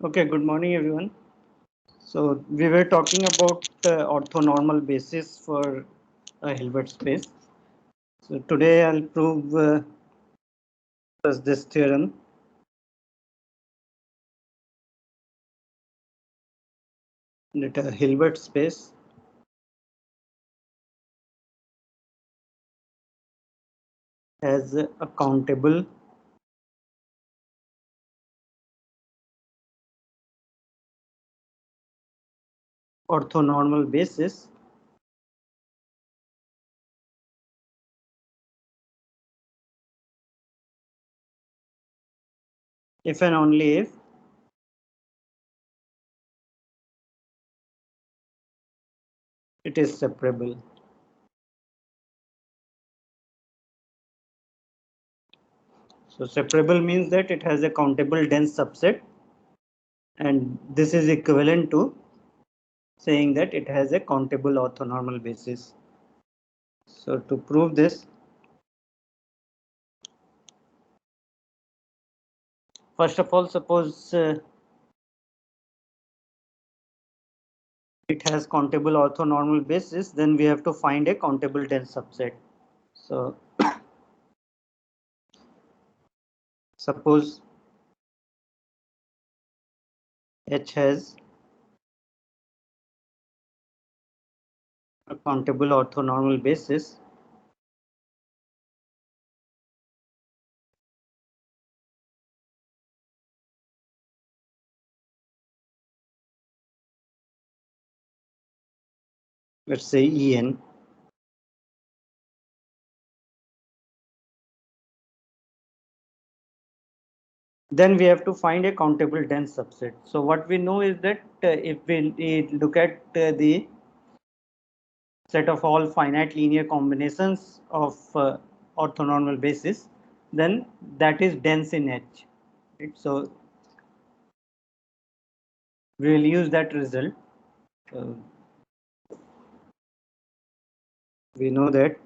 Okay, good morning everyone. So we were talking about orthonormal basis for a Hilbert space. So today I'll prove this theorem. That a Hilbert space has a countable orthonormal basis if and only if it is separable. So separable means that it has a countable dense subset, and this is equivalent to saying that it has a countable orthonormal basis. So to prove this, first of all, suppose it has countable orthonormal basis, then we have to find a countable dense subset. So suppose H has a countable orthonormal basis, let's say En. Then we have to find a countable dense subset. So what we know is that if we look at the set of all finite linear combinations of orthonormal basis, then that is dense in H. Right? So we will use that result. We know that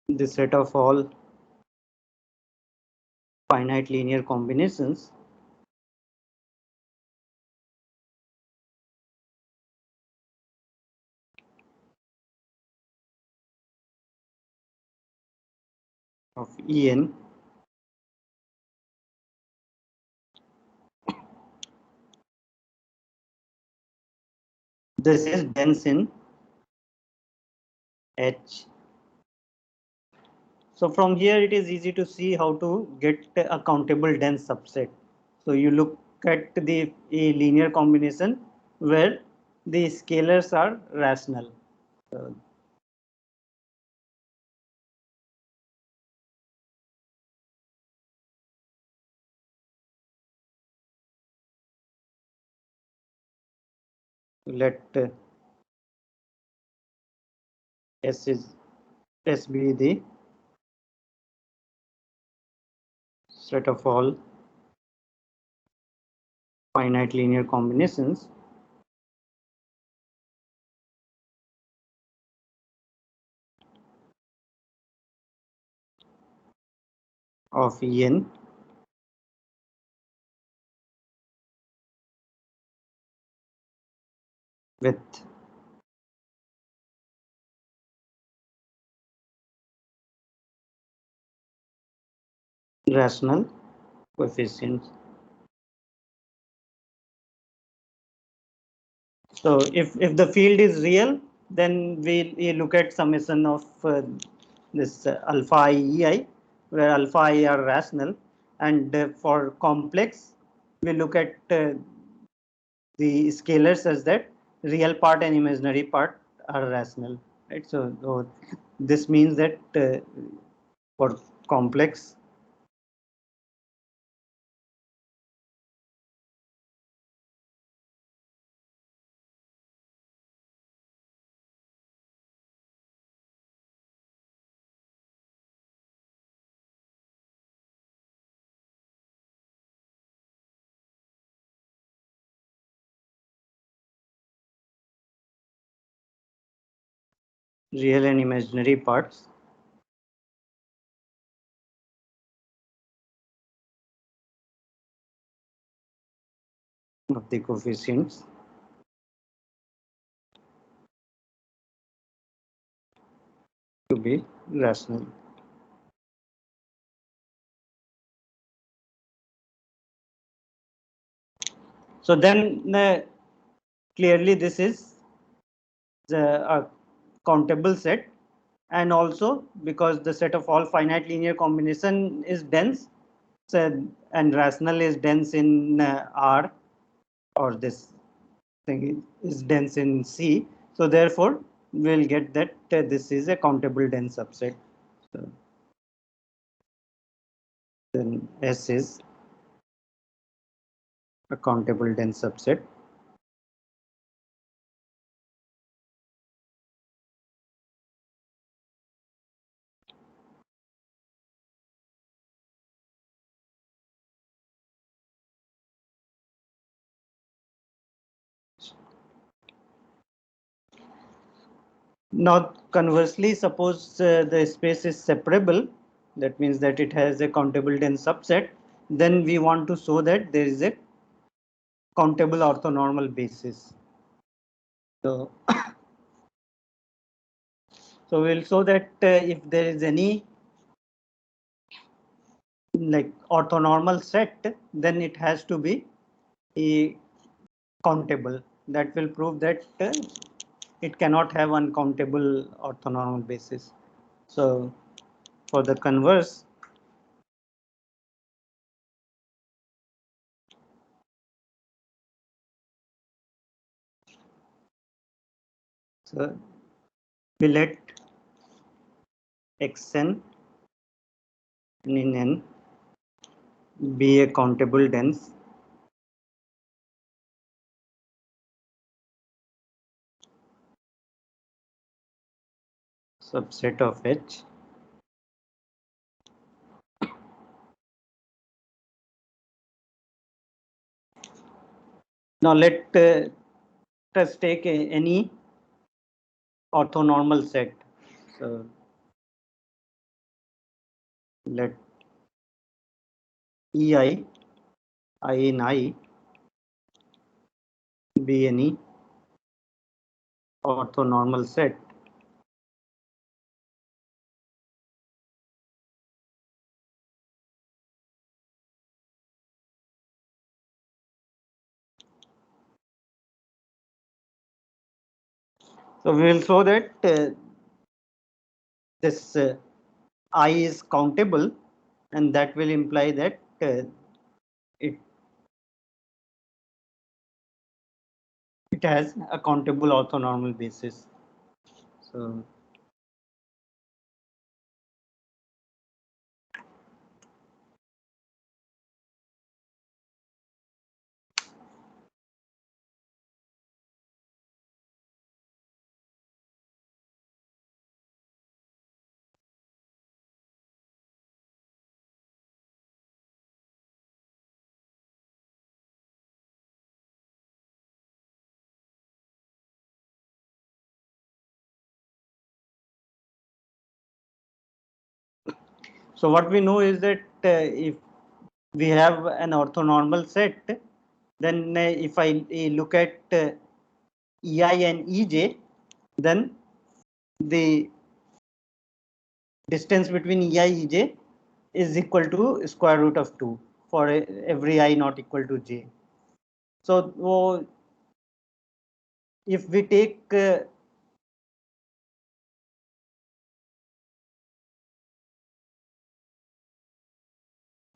the set of all finite linear combinations of En this is dense in H. So from here it is easy to see how to get a countable dense subset. So you look at the a linear combination where the scalars are rational. So let S be the set of all finite linear combinations of En with rational coefficients. So if the field is real, then we look at summation of this alpha I ei, where alpha I are rational, and for complex, we look at the scalars such that real part and imaginary part are rational, right? So this means that for complex, real and imaginary parts of the coefficients to be rational. So then clearly this is a countable set, and also because the set of all finite linear combination is dense, so, and rational is dense in R, or this thing is dense in C. So therefore, we'll get that this is a countable dense subset. So then S is a countable dense subset. Now, conversely, suppose the space is separable, that means that it has a countable dense subset, then we want to show that there is a countable orthonormal basis. So, so we'll show that if there is any like orthonormal set, then it has to be a countable. That will prove that it cannot have uncountable orthonormal basis. So for the converse, so we let xn in n be a countable dense subset of H. Now let us take any orthonormal set. So let EI, I in I be any orthonormal set. So we will show that this I is countable, and that will imply that it it has a countable orthonormal basis. So so what we know is that if we have an orthonormal set, then if I look at EI and EJ, then the distance between EI EJ is equal to square root of 2 for every I not equal to j. So if we take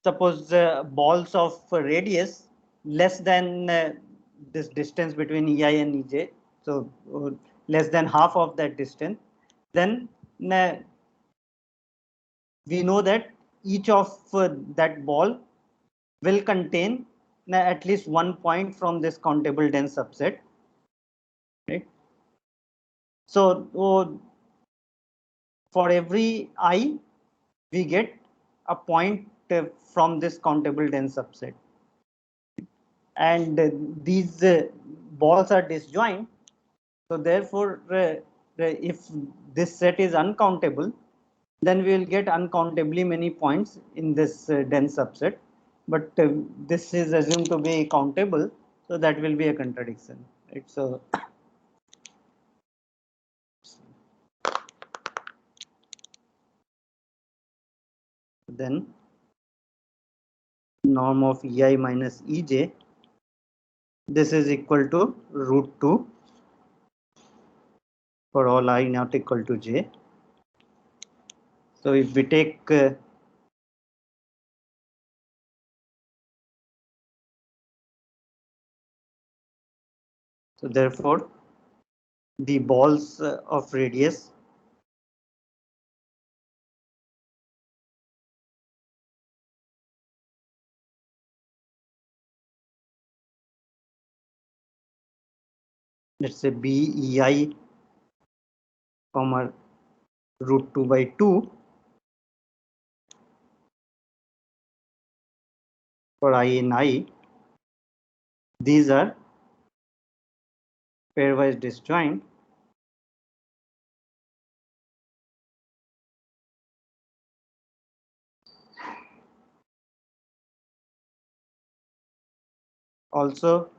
suppose balls of radius less than this distance between EI and EJ, so less than half of that distance, then we know that each of that ball will contain at least one point from this countable dense subset, right? So for every I, we get a point from this countable dense subset, and these balls are disjoint. So therefore, if this set is uncountable, then we will get uncountably many points in this dense subset. But this is assumed to be countable. So that will be a contradiction, right? So then norm of ei minus ej, this is equal to root 2 for all I not equal to j. So if we take so therefore the balls of radius let's say bei comma root 2 by 2 for I in I, these are pairwise disjoint also.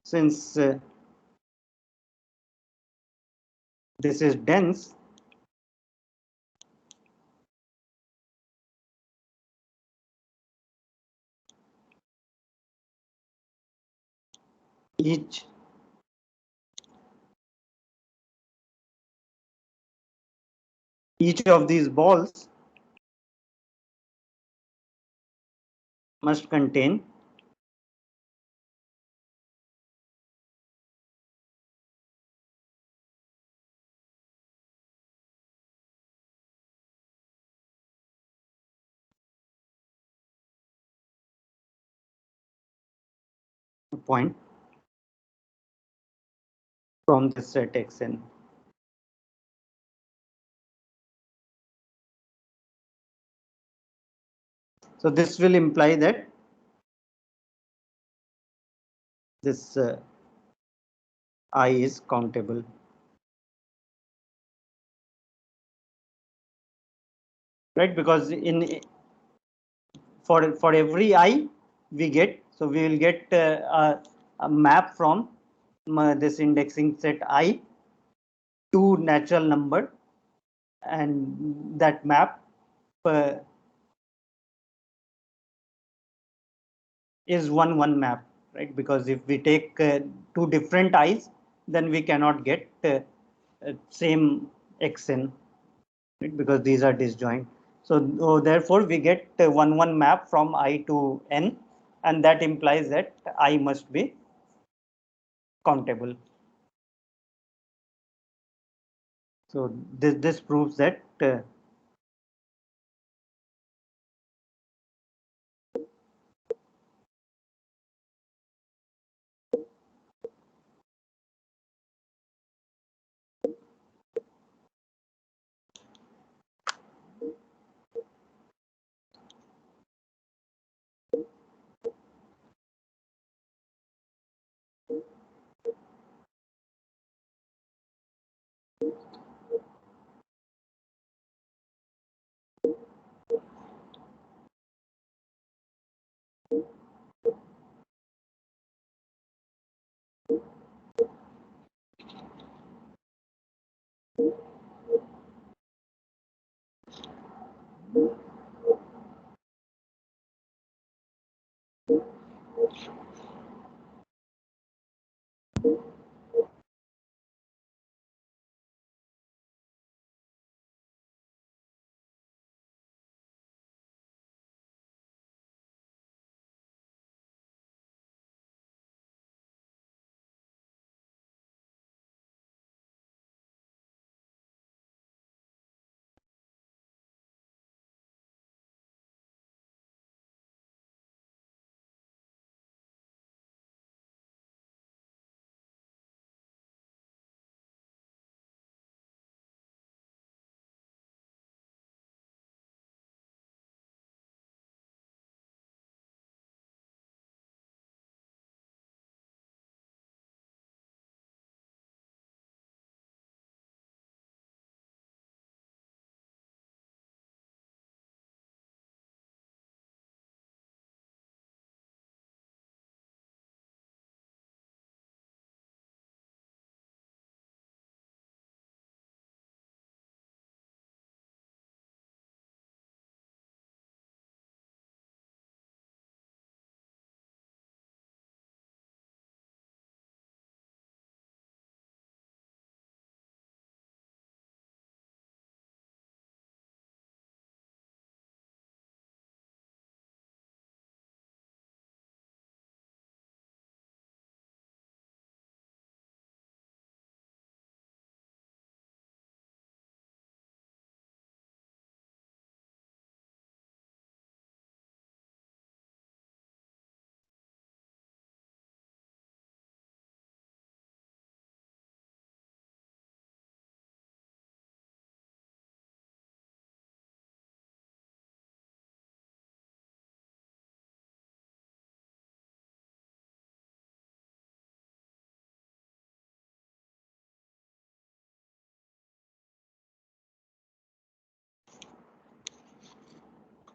Since this is dense, each of these balls must contain a point from this set Xn. So this will imply that this I is countable, right? Because in for every I we get, so we will get a map from this indexing set I to natural number, and that map uh, is one map, right? Because if we take two different I's, then we cannot get same xn, right? Because these are disjoint. So therefore we get one map from I to n, and that implies that I must be countable. So this proves that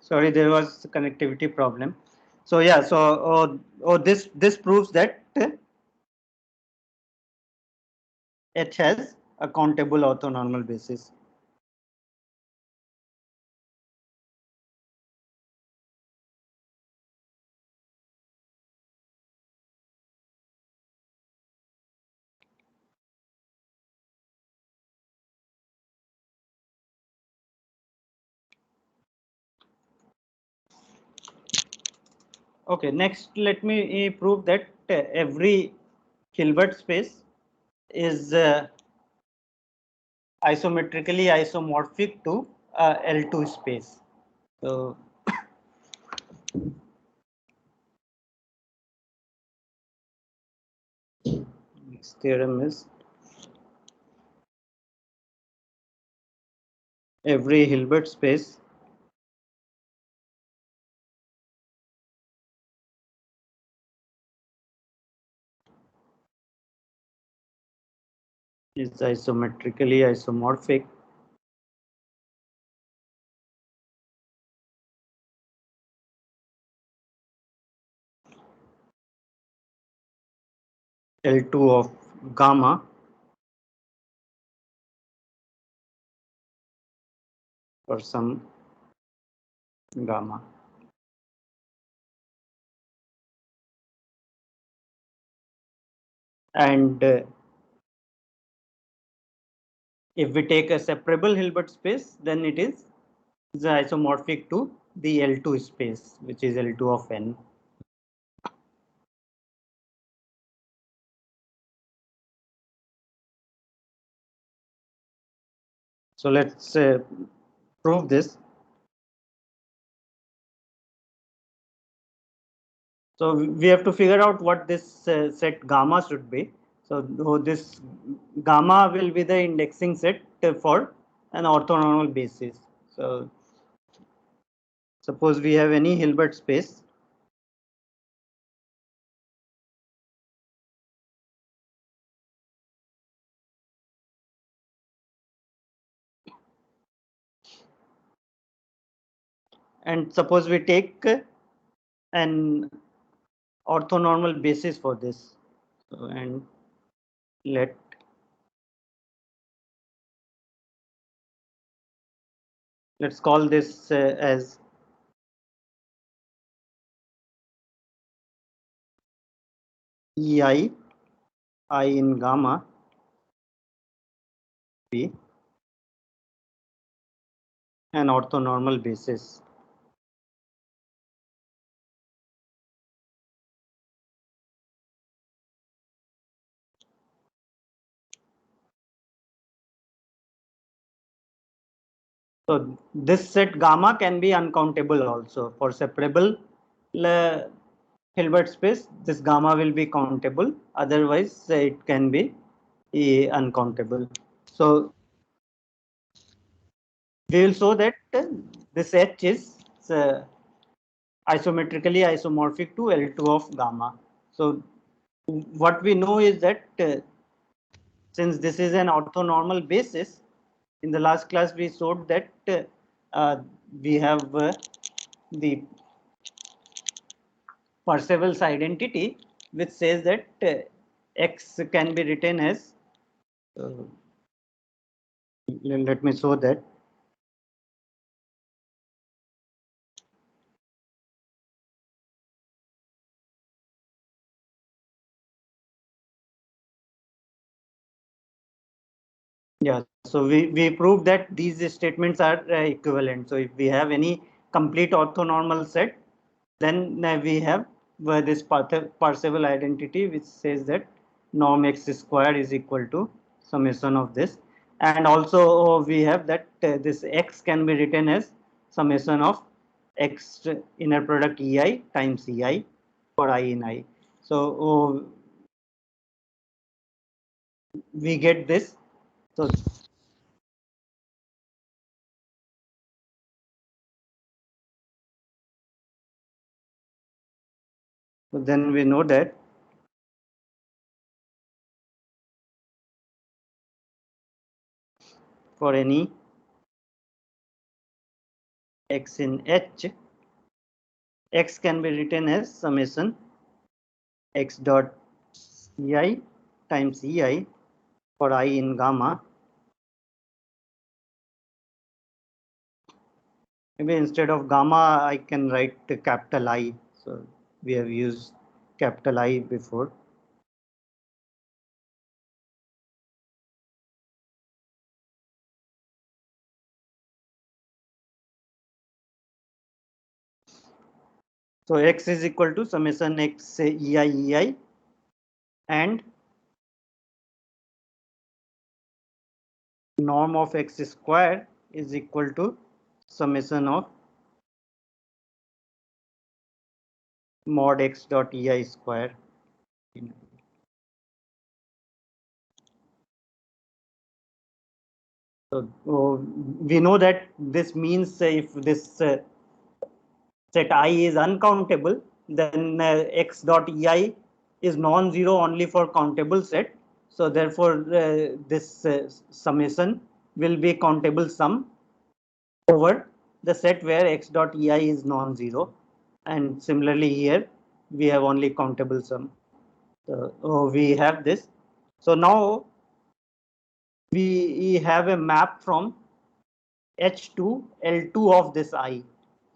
Sorry, there was a connectivity problem. So yeah, so this proves that H has a countable orthonormal basis. Okay, next let me prove that every Hilbert space is isometrically isomorphic to L2 space. So next theorem is every Hilbert space is isometrically isomorphic L2 of gamma for some gamma. And if we take a separable Hilbert space, then it is isomorphic to the L2 space, which is L2 of n. So let's prove this. So we have to figure out what this set gamma should be. So this gamma will be the indexing set for an orthonormal basis. So suppose we have any Hilbert space. And suppose we take an orthonormal basis for this. So, and let let's call this as EI, I in gamma be an orthonormal basis. So this set gamma can be uncountable also. For separable Hilbert space, this gamma will be countable. Otherwise, it can be uncountable. So we will show that this H is uh, isometrically isomorphic to L2 of gamma. So what we know is that since this is an orthonormal basis, in the last class we showed that we have the Parseval's identity, which says that x can be written as uh, let me show that. Yeah, so we proved that these statements are equivalent. So if we have any complete orthonormal set, then we have this Parseval identity, which says that norm x square is equal to summation of this. And also we have that this x can be written as summation of x inner product ei times ei for I in I. So we get this. So then we know that for any x in H, x can be written as summation x dot Ei times Ei for I in gamma. Maybe instead of gamma, I can write capital I. So we have used capital I before. So x is equal to summation x Ei and norm of x square is equal to summation of mod x dot Ei square. So we know that this means if this set I is uncountable, then x dot Ei is non-zero only for countable set. So therefore, this summation will be countable sum over the set where x dot Ei is non-zero. And similarly here, we have only countable sum. So we have this. So now we have a map from H to L2 of this I.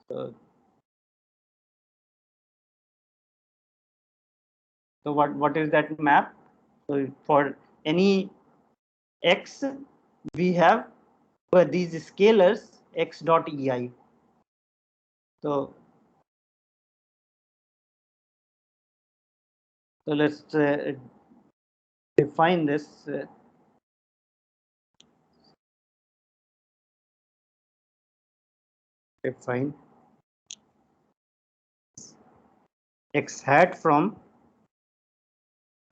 So, so what is that map? So for any x, we have these scalars x dot Ei. So, so let's define this. Define x hat from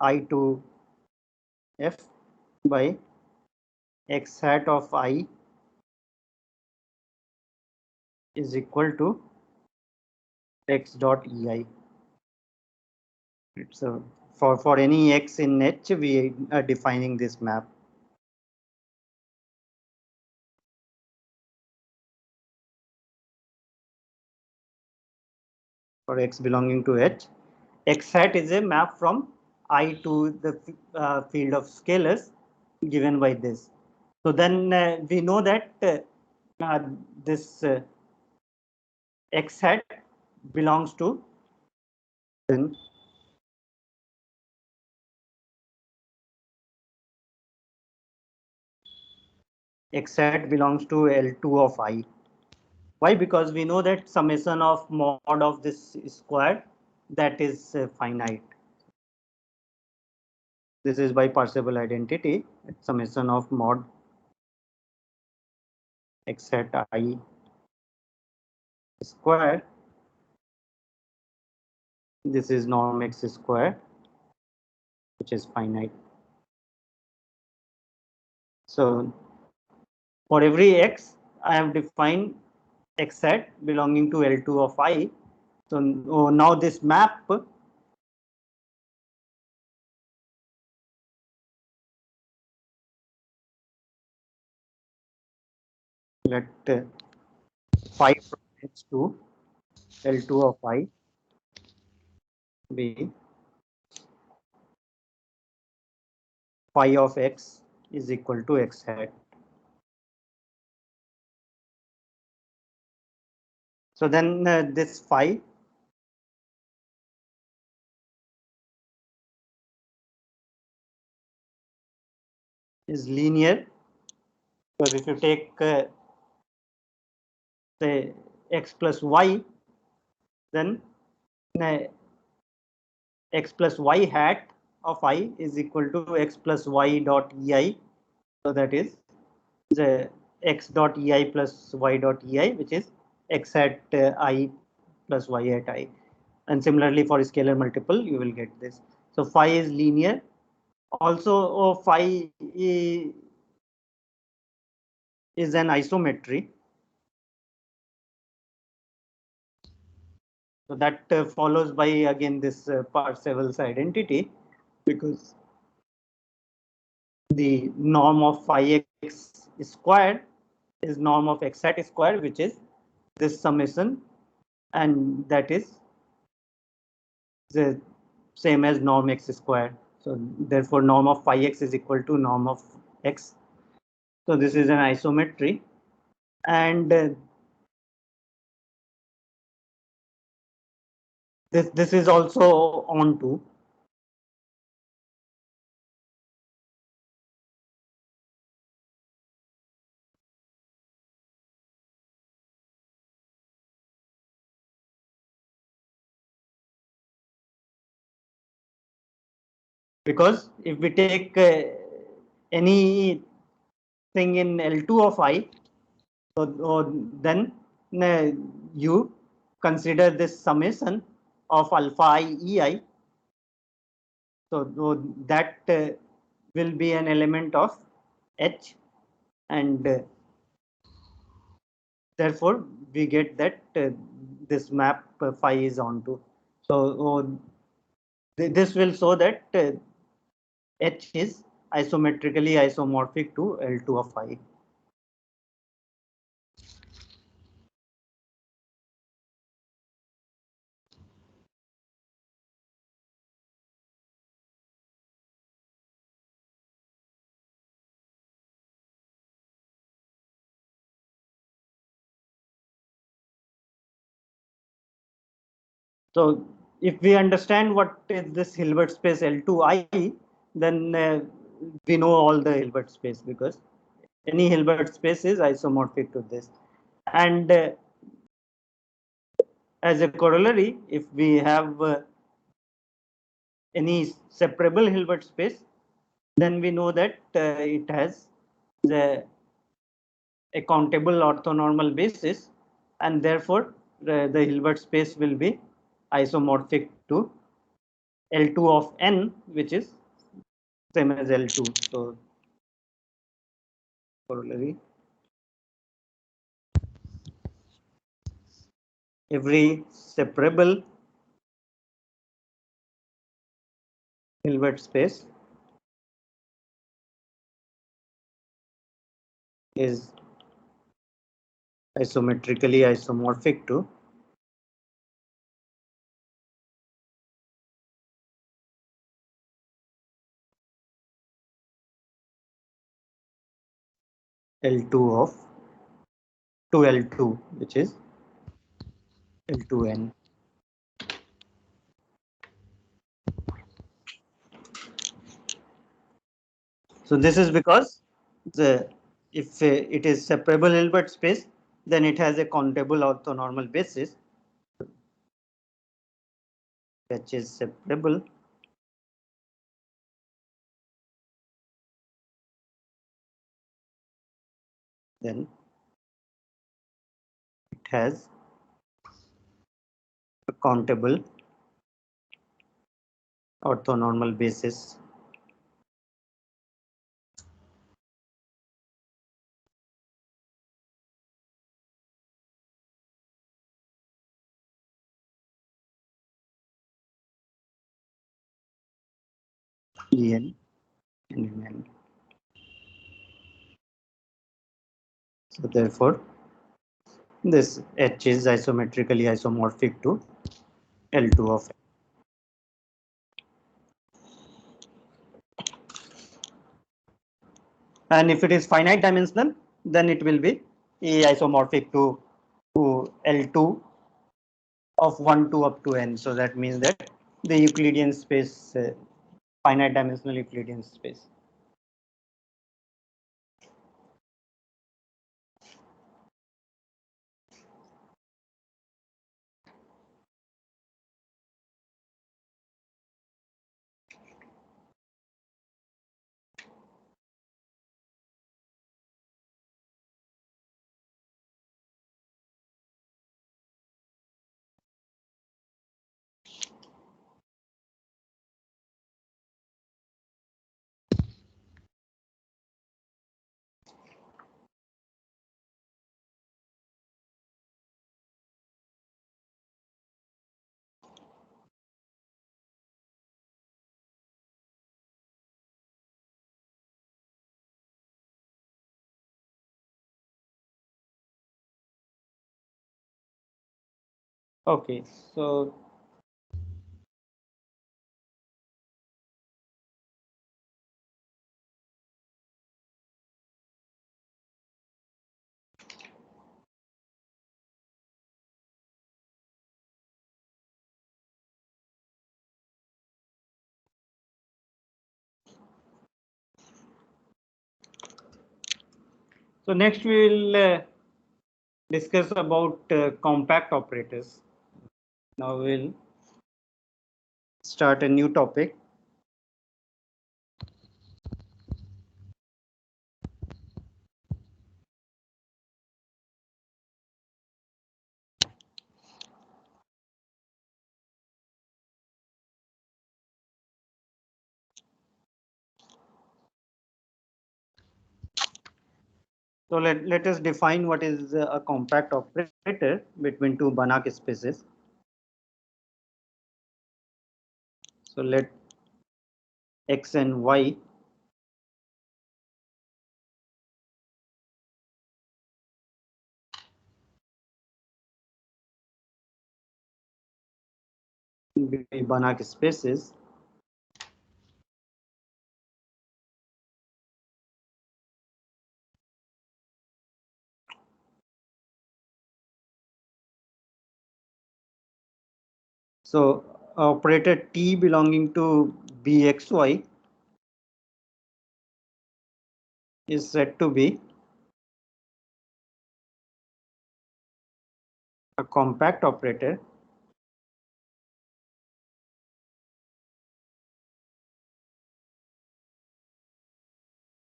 I to f by x hat of I is equal to x dot Ei. So for any x in H, we are defining this map. For x belonging to H, x hat is a map from I to the field of scalars given by this. So then we know that this x hat belongs to then x hat belongs to L2 of I. Why? Because we know that summation of mod of this square, that is finite. This is by Parseval identity. Summation of mod x hat I square. This is norm x square, which is finite. So for every x, I have defined x hat belonging to L2 of I. So now this map let phi from H to L2 of I be phi of x is equal to x hat. So then this phi is linear, because if you take say x plus y, then uh, x plus y hat of I is equal to x plus y dot Ei. So that is the x dot Ei plus y dot Ei, which is x hat I plus y at I. And similarly for scalar multiple, you will get this. So phi is linear. Also, phi is an isometry. So that follows by again this Parseval's identity, because the norm of phi x square is norm of x hat square, which is this summation, and that is the same as norm x squared. So therefore norm of phi x is equal to norm of x. So this is an isometry, and this is also onto. Because if we take anything in L2 of I, then uh, you consider this summation of alpha I ei. So that will be an element of H, and therefore we get that this map phi is onto. So this will show that H is isometrically isomorphic to L2 of I. So if we understand what is this Hilbert space L2I, then we know all the Hilbert space, because any Hilbert space is isomorphic to this. And as a corollary, if we have any separable Hilbert space, then we know that it has a countable orthonormal basis, and therefore the Hilbert space will be isomorphic to L2 of n, which is same as L2. So corollary, every separable Hilbert space is isometrically isomorphic to L2 of 2L2, which is L2n. So this is because the if it is separable Hilbert space, then it has a countable orthonormal basis, which is separable. Then it has a countable orthonormal basis. En and Mn. So therefore, this H is isometrically isomorphic to L2 of. And if it is finite dimensional, then it will be isomorphic to L2 of 1 to up to n. So that means that the Euclidean space, finite dimensional Euclidean space. Okay, so next we will discuss about compact operators. Now we'll start a new topic. So let us define what is a compact operator between two Banach spaces. So let x and y be Banach spaces. So operator T belonging to Bxy is said to be a compact operator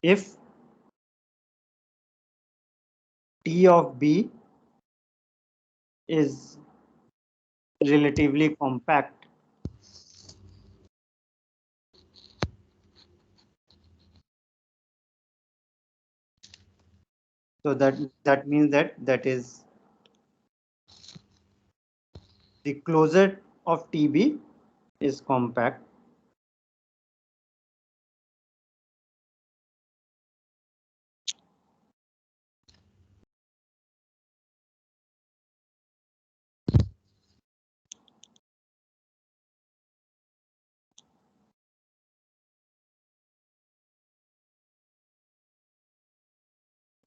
if T of B is relatively compact. So that means that is the closure of TB is compact.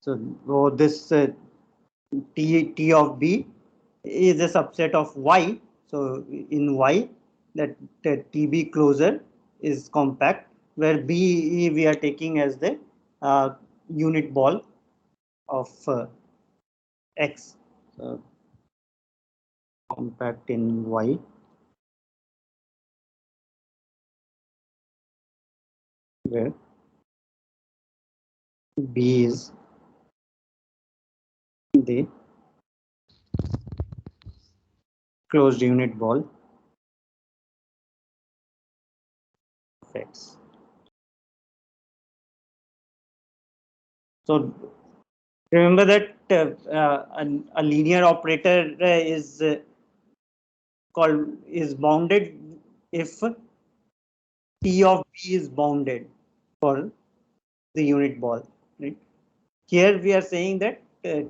So this T of B is a subset of Y. So in Y, that the TB closure is compact, where B we are taking as the unit ball of X. So compact in Y, where B is the closed unit ball of X. So remember that a linear operator is bounded if T of B is bounded for the unit ball. Right? Here we are saying that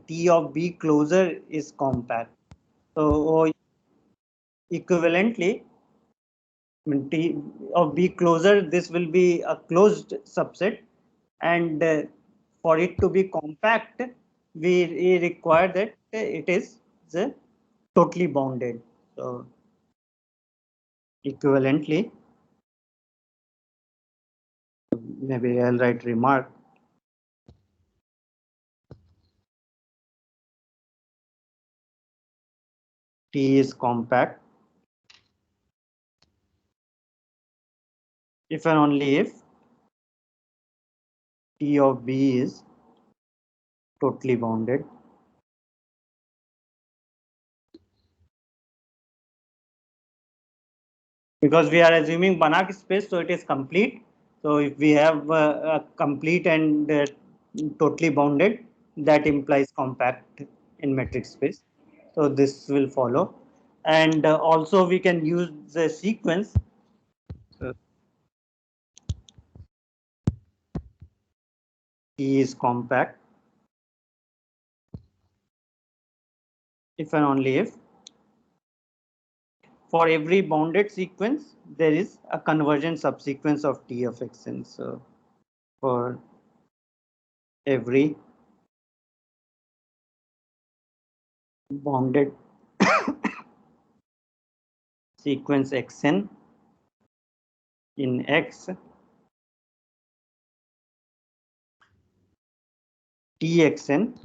T of B closure is compact. So equivalently, when T of B closure, this will be a closed subset, and for it to be compact, we require that it is totally bounded. So equivalently, maybe I'll write remark. T is compact if and only if T of B is totally bounded. Because we are assuming Banach space, so it is complete. So if we have a complete and totally bounded, that implies compact in metric space. So this will follow. And also we can use the sequence. So T is compact if and only if for every bounded sequence, there is a convergent subsequence of T of Xn. So for every bounded sequence Xn in X, Txn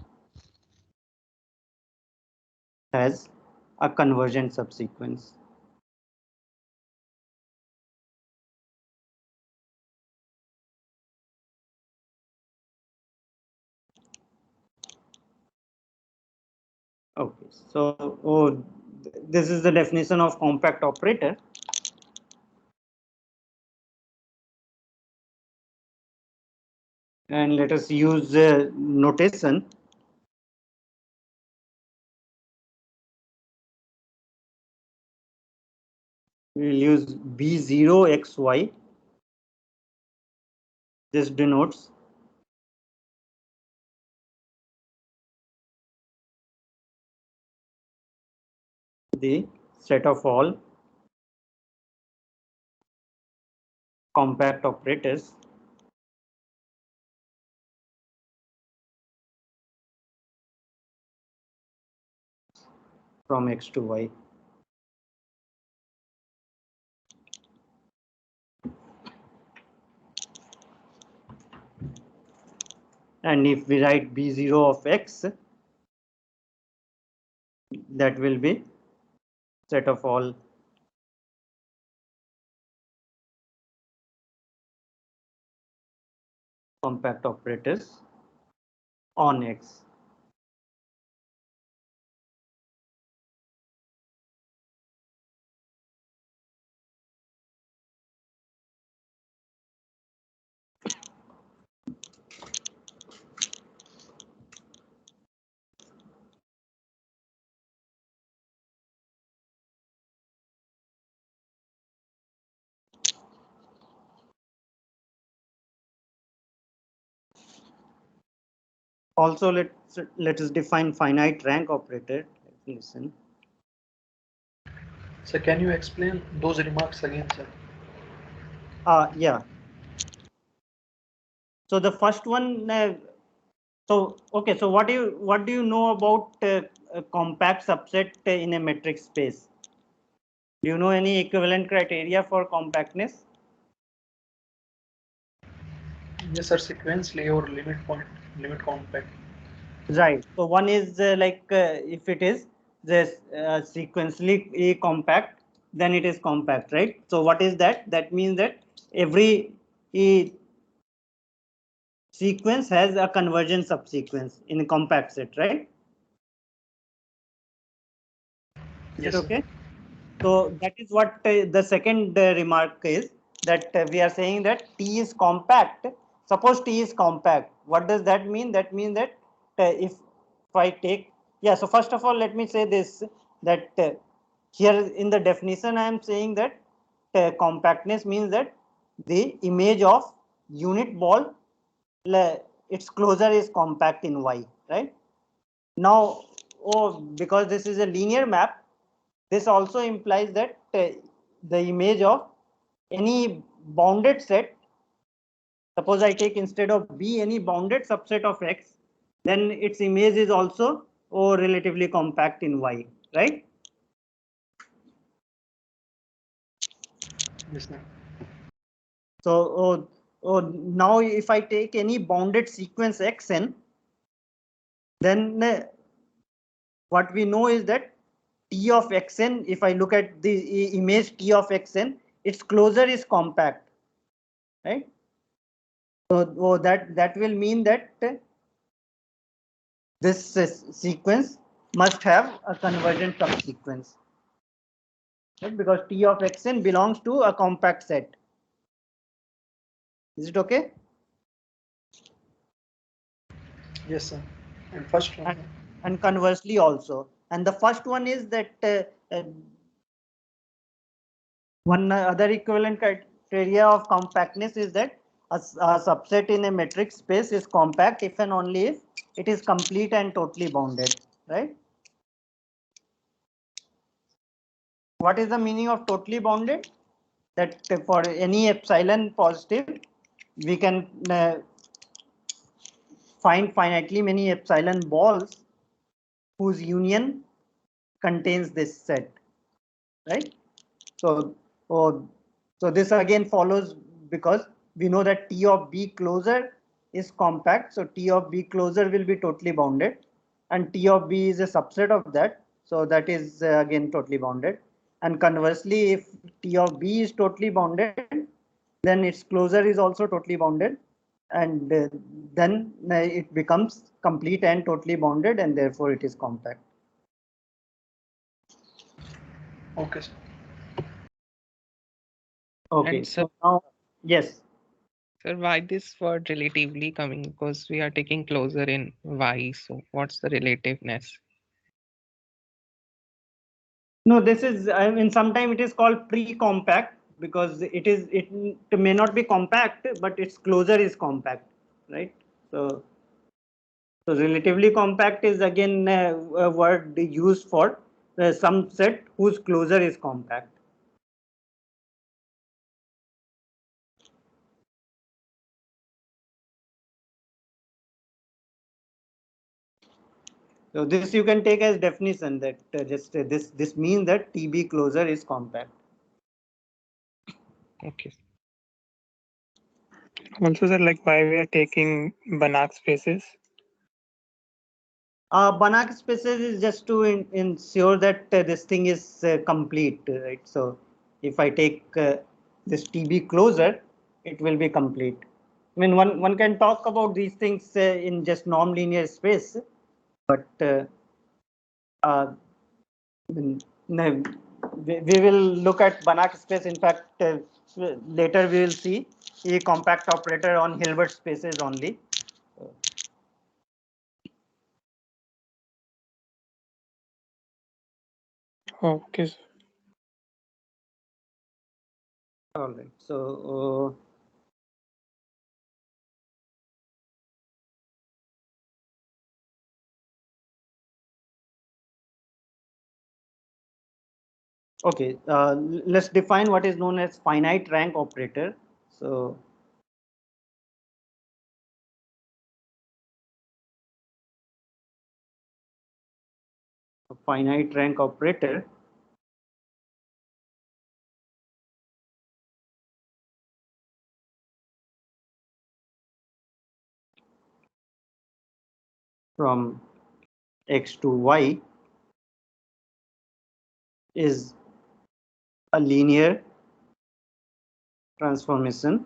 has a convergent subsequence. Okay, so this is the definition of compact operator. And let us use notation. We will use B0xy. This denotes the set of all compact operators from X to Y. And if we write B0 of X, that will be set of all compact operators on X. Also, let us define finite rank operator. Listen. So can you explain those remarks again, sir? Yeah. So the first one. So okay. So what do you know about a compact subset in a metric space? Do you know any equivalent criteria for compactness? Yes, sir. Sequentially or limit compact. Right. So one is if it is this sequentially compact, then it is compact, right? So what is that? That means that every sequence has a convergent subsequence in a compact set, right? Is it Yes, sir. okay? So that is what the second remark is, that we are saying that T is compact. Suppose T is compact. What does that mean? That means that if I take, yeah. So first of all, let me say this, that here in the definition I am saying that compactness means that the image of unit ball, its closure is compact in Y, right? Now, because this is a linear map, this also implies that the image of any bounded set, suppose I take instead of B any bounded subset of X, then its image is also relatively compact in Y, right? Yes, sir. So now if I take any bounded sequence Xn, then what we know is that T of Xn, if I look at the image T of Xn, its closure is compact, right? So that will mean that this sequence must have a convergent subsequence, right? Because T of Xn belongs to a compact set. Is it okay? Yes, sir. And first one. And conversely also. And the first one is that one other equivalent criteria of compactness is that a subset in a metric space is compact if and only if it is complete and totally bounded, right? what is the meaning of totally bounded? That for any epsilon positive, we can find finitely many epsilon balls whose union contains this set, right? So, oh, so this again follows because we know that T of B closer is compact. So T of B closer will be totally bounded, and T of B is a subset of that. So that is again totally bounded. And conversely, if T of B is totally bounded, then its closure is also totally bounded, and then it becomes complete and totally bounded, and therefore it is compact. Okay, sir. Okay, And sir, so now, yes. sir, why this word relatively coming? Because we are taking closer in Y. So what's the relativeness? No, this is, I mean, sometimes it is called pre-compact because it may not be compact, but its closure is compact, right? So, so relatively compact is again a word used for some set whose closure is compact. So this you can take as definition that just this means that TB closure is compact. Okay. Also, sir, like why we are taking Banach spaces? Banach spaces is just to ensure that this thing is complete, right? So if I take this TB closer, it will be complete. I mean, one can talk about these things in just non-linear space, but I mean, no, we will look at Banach space. In fact, later we will see a compact operator on Hilbert spaces only. Okay, sir. All right. So okay, let's define what is known as finite rank operator. So a finite rank operator from X to Y is a linear transformation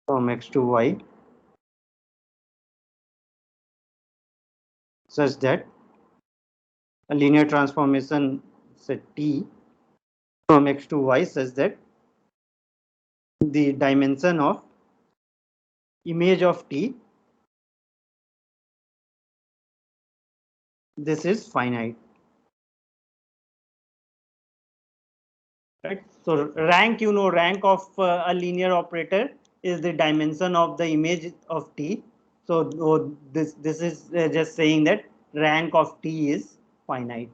from X to Y such that a linear transformation set T from X to Y such that the dimension of image of T, this is finite, right? So rank, you know, rank of a linear operator is the dimension of the image of T. So this is just saying that rank of T is finite.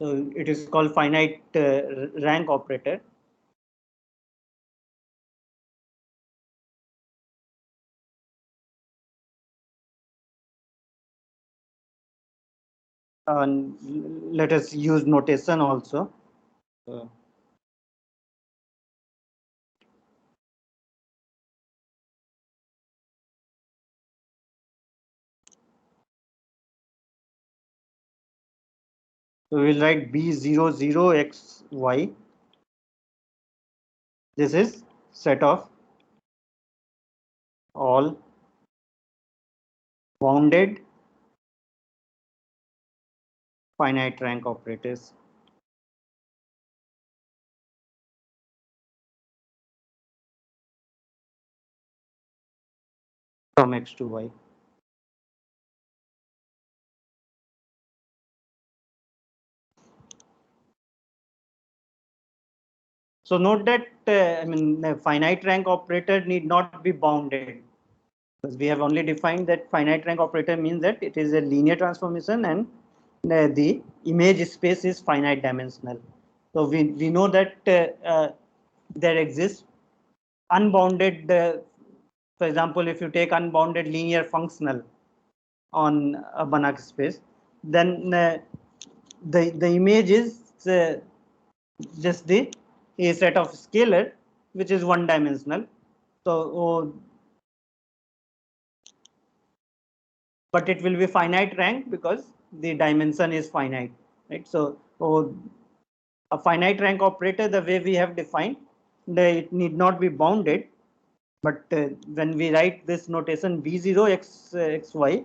So it is called finite rank operator. And let us use notation also. So we will write B00XY. This is set of all bounded finite rank operators. From X to Y. So note that the finite rank operator need not be bounded, because we have only defined that finite rank operator means that it is a linear transformation and the image space is finite dimensional. So we know that there exists unbounded, for example, if you take unbounded linear functional on a Banach space, then the image is just the a set of scalar which is one dimensional. So but it will be finite rank because the dimension is finite, right? So a finite rank operator, the way we have defined, it need not be bounded, but when we write this notation b0 xy,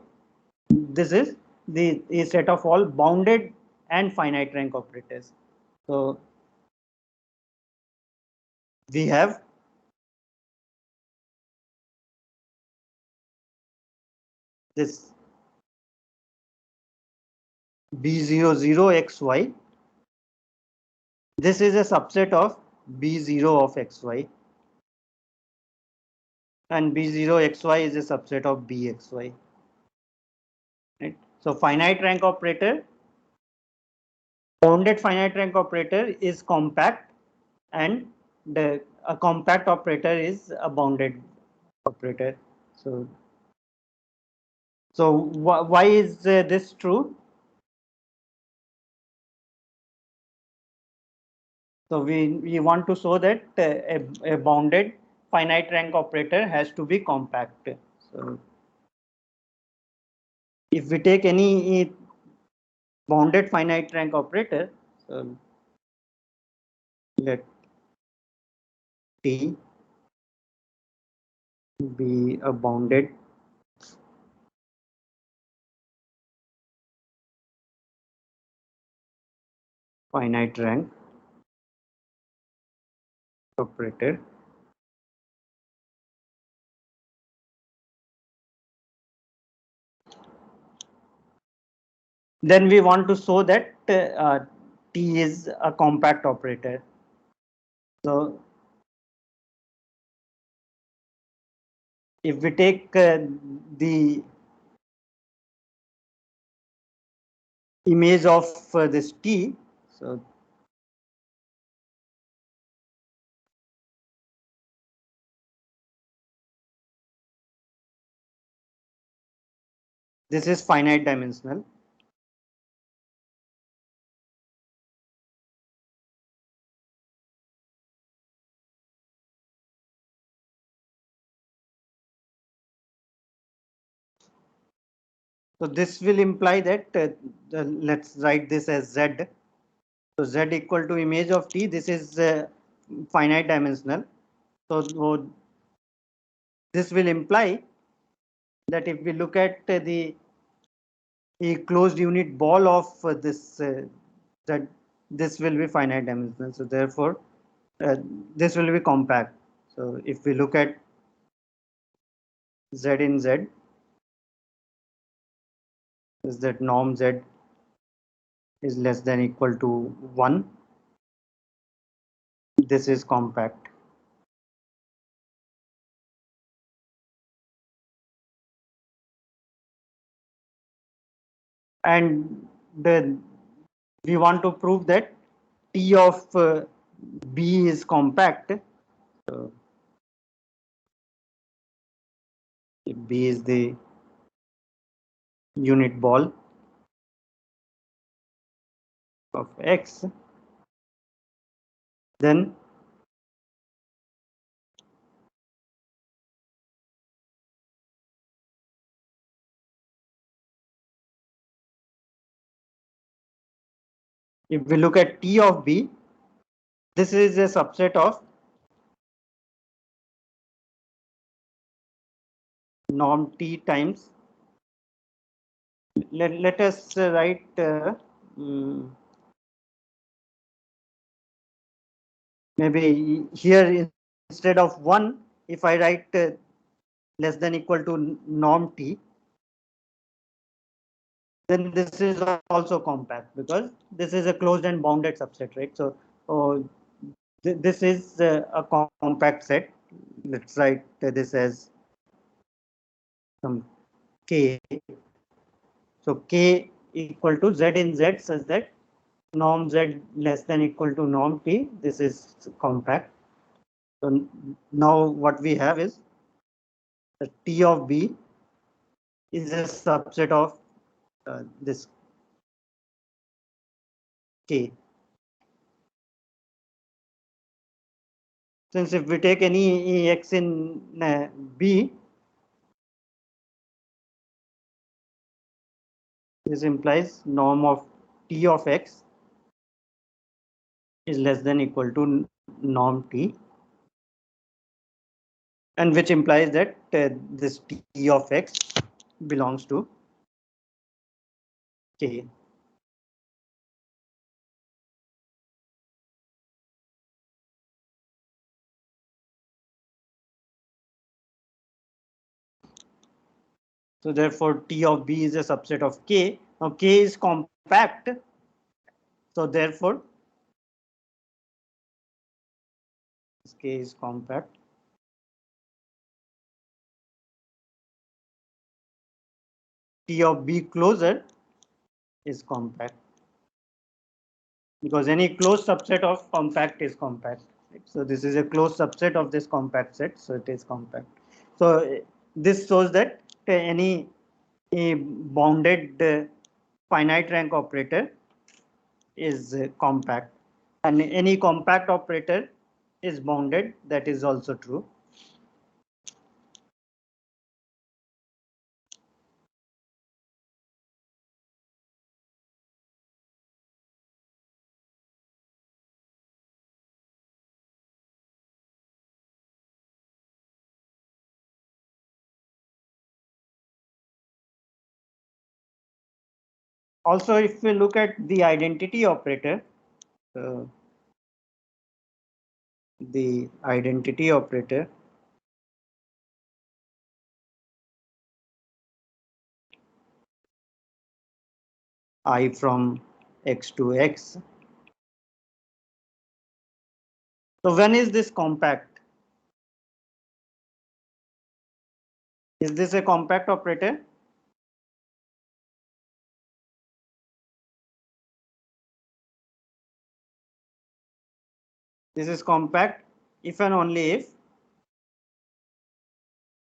this is the a set of all bounded and finite rank operators. So we have this b00xy. This is a subset of b0 of xy, and b0xy is a subset of bxy. Right? So finite rank operator, bounded finite rank operator is compact, and a compact operator is a bounded operator. So why is this true? So we want to show that a bounded finite rank operator has to be compact. So if we take any bounded finite rank operator, so let T be a bounded finite rank operator. Then we want to show that T is a compact operator. So if we take the image of this T, so this is finite dimensional. So this will imply that let's write this as Z. So Z equal to image of T. This is finite dimensional. So this will imply that if we look at the a closed unit ball of this Z, this will be finite dimensional. So therefore, this will be compact. So if we look at Z in Z, is that norm Z is less than equal to 1. This is compact. And then we want to prove that T of B is compact. So if B is the unit ball of X, then if we look at T of B, this is a subset of norm T times. Let us write maybe here instead of 1, if I write less than equal to norm T, then this is also compact because this is a closed and bounded subset, right? So This is a compact set. Let's write this as some k. So k equal to z in z such that norm z less than equal to norm t. This is compact. So now what we have is the T of B is a subset of this K. Since if we take any X in B, this implies norm of T of X is less than equal to norm T, and which implies that this T of X belongs to K. So therefore T of B is a subset of K. Now K is compact. So therefore K is compact. T of B closer is compact, because any closed subset of compact is compact. Right? So this is a closed subset of this compact set, so it is compact. So this shows that any bounded finite rank operator is compact, and any compact operator is bounded. That is also true. Also, if we look at the identity operator, uh, the identity operator I from X to X. So when is this compact? Is this a compact operator? This is compact if and only if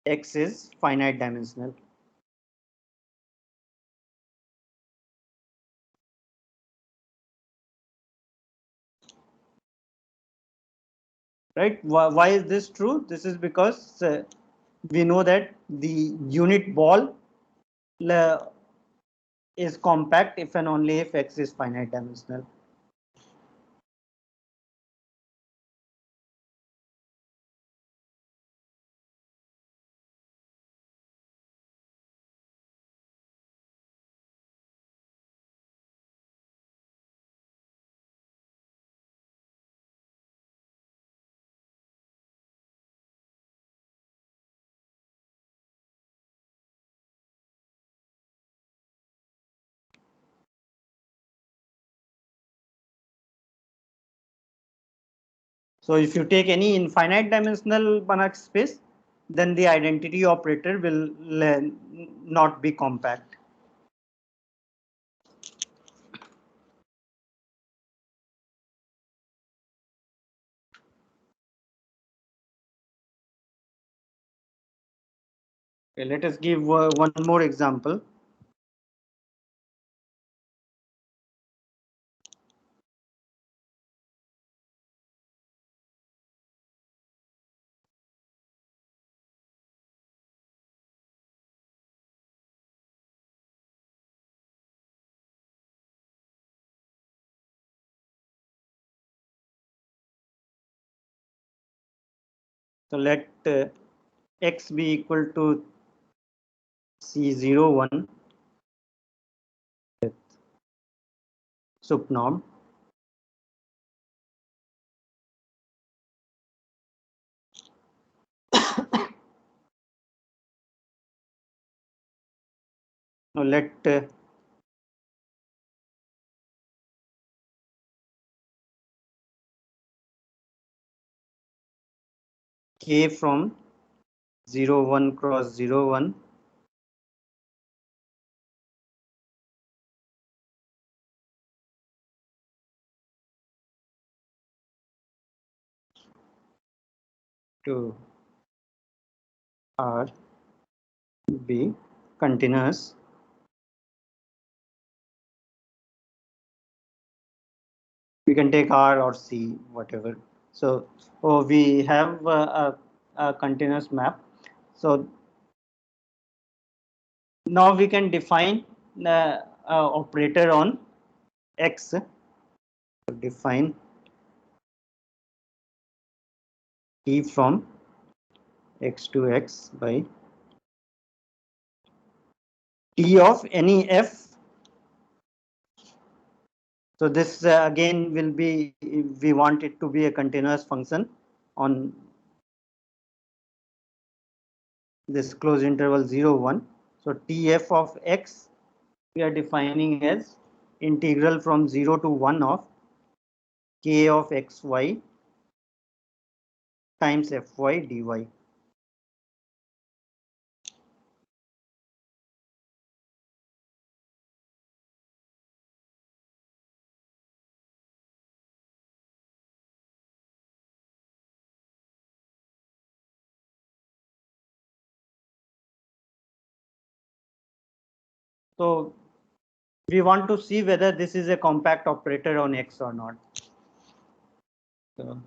X is finite dimensional. Right? Why is this true? This is because we know that the unit ball is compact if and only if X is finite dimensional. So if you take any infinite dimensional Banach space, then the identity operator will not be compact. Okay, let us give one more example. So let X be equal to C01 with sup norm. Now let K from 0 1 cross 0 1 to R be continuous we can take R or C, whatever. So we have a continuous map. So now we can define the operator on X. So define T from X to X by T of any F. So this again will be, we want it to be a continuous function on this closed interval 0 1. So Tf of X we are defining as integral from 0 to 1 of K of xy times Fy dy. So we want to see whether this is a compact operator on X or not. So,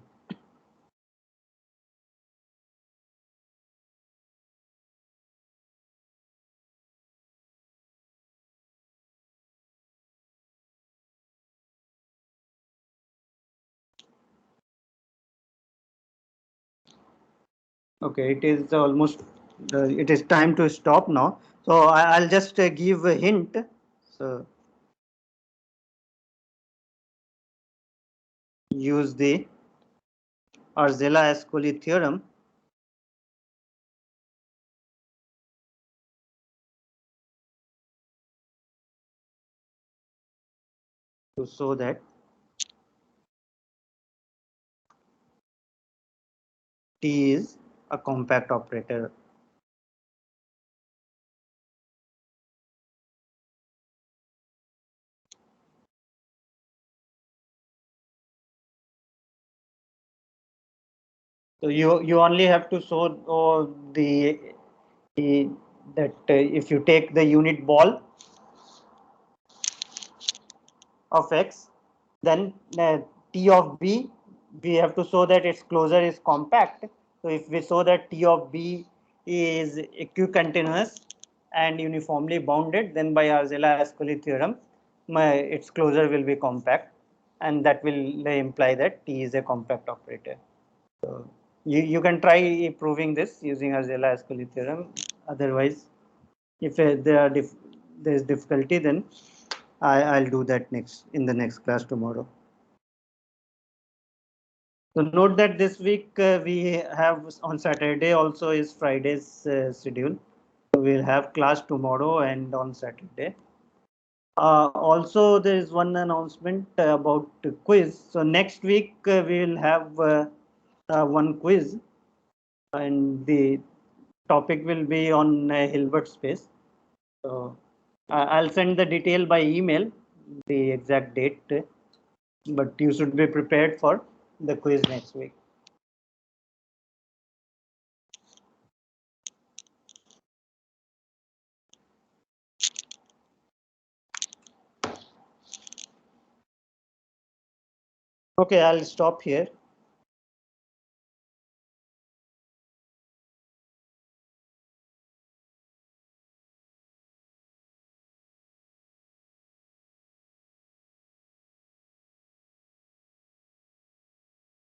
okay, it is almost, it is time to stop now. So I'll just give a hint. So use the Arzela-Ascoli theorem to show that T is a compact operator. So you only have to show the that if you take the unit ball of X, then T of B, we have to show that its closure is compact. So if we show that T of B is equicontinuous and uniformly bounded, then by Arzela-Ascoli theorem, its closure will be compact, and that will imply that T is a compact operator. So you can try proving this using Arzela-Ascoli theorem. Otherwise, if there is difficulty, then I'll do that next in the next class tomorrow. So note that this week we have on Saturday also is Friday's schedule. So we'll have class tomorrow and on Saturday. Also, there is one announcement about quiz. So next week we will have one quiz, and the topic will be on Hilbert space. So I'll send the detail by email, the exact date, but you should be prepared for the quiz next week. Okay, I'll stop here.